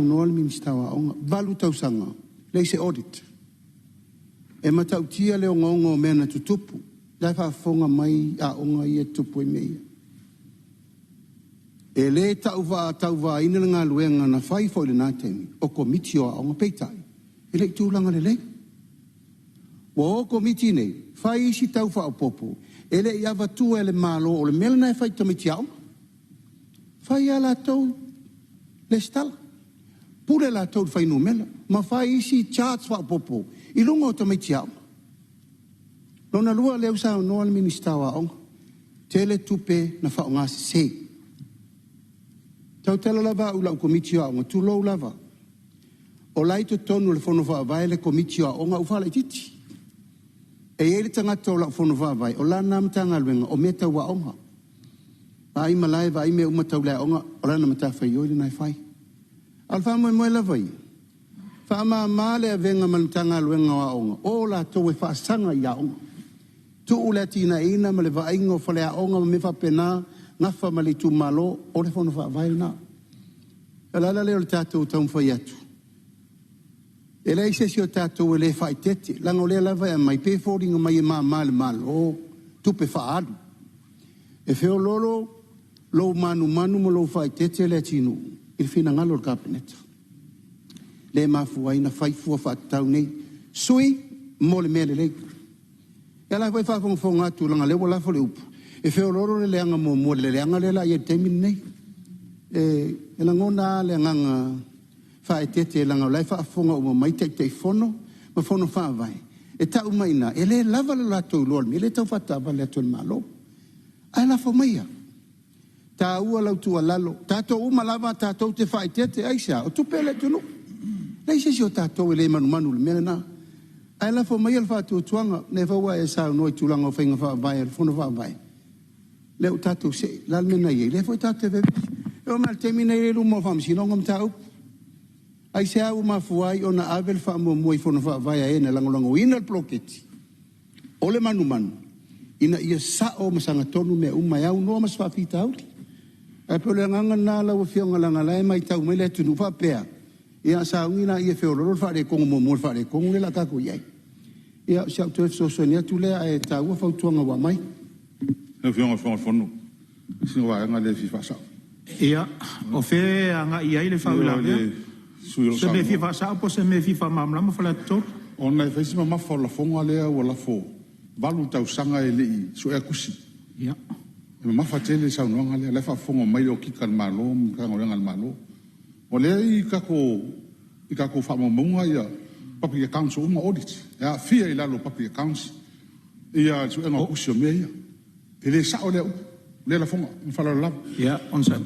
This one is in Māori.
noa le ministawa onga valu tausanga le se audit e matautia le onga mena tutupu la fa fonga mai a onga ia tupu e mea e le tauva ina ngā luenga na whai fo le nātemi o komiti o onga peitai e le tūlanga le le o komiti nei whai isi tau wha popo e le iawa tua e le malo o le melana e whai tamiti au whai ala tau le stala pule la tau whai numela ma whai isi charts wha popo i lunga o tamiti au lona lua leo sa noa le ministawa onga tele tupe na wha o ngā se tau tala lava ula o komiti o onga tu lou lava o laito tonu le fono wha vai le komiti o onga ufala i titi e ele tangata o la fono wha vai o la namatanga luenga o meta wa onga a ima lai va ime umatau le onga o la namata whai oile nai whai alfa moe lava i wha ma le avenga manatanga luenga wa onga o la tau e wha sanga i a onga tu ule tina ina ma le va ingo whale a onga ma me wha pena ngafa ma le tu malo o le fono wha vai na alala leo le tātou tau mwhai atu e lei se o tātou e le whai tete langa o le lava e mai pe fōringa mai e maa male o tupe wha adu e wheo lolo lo manu mo lo whai tete le tinu il fina ngalo le kabineta le mafua ina whai fua wha tau nei sui mo le mele lei e la whai whafonga atu langa lewa lafo le upu e wheo lolo le leanga mo le leanga le la i e temin nei e la ngona le nganga whae tete langa lai whaafonga o mai te fono ma fono wha vai e tau maina e le lava le lato lor me le tau whatava le atul malo ai la fo maia ta ua lau tua lalo tato uma lava tato te whae tete aisa o tupe le tunu le se si o tato e le manu le mena ai la fo maia le whatu tuanga ne whaua e sao noi tulanga o whainga wha vai e fono wha vai le o tato se lal mena ye le fo tato e o mal temina e lu mo whamsino ngam tau ai se au mafuai ona avel fa mo moi fono fa vai e na langolango ina el ploketi ole manu ina ia sa o masanga tonu me uma ya no mas fa fita au ai pole nganga na la o fionga langa lai mai tau mai le tunu fa pea ia sa ina ia fe o fa de kongo mo fa de kongo la ka ko ia ia sa to so so ne tu le ai tau fa tuanga wa mai e fionga fono sino wa nga le fi fa sa ia o fe anga ia le fa la se me fifa sa po se me fifa mamla mo fala to ona e fesi mama fola fonga le o la fo valu tau sanga e le so e kusi ya e ma fatele sa no ngale le fa fonga mai o ki kan malo ka ngol ngal malo o le i ka ko fa mo mo ya papi council uma audit ya fia ila lo papi council ia so e ngo kusi o me ya e le sa o le la fonga mo fala la ya on sa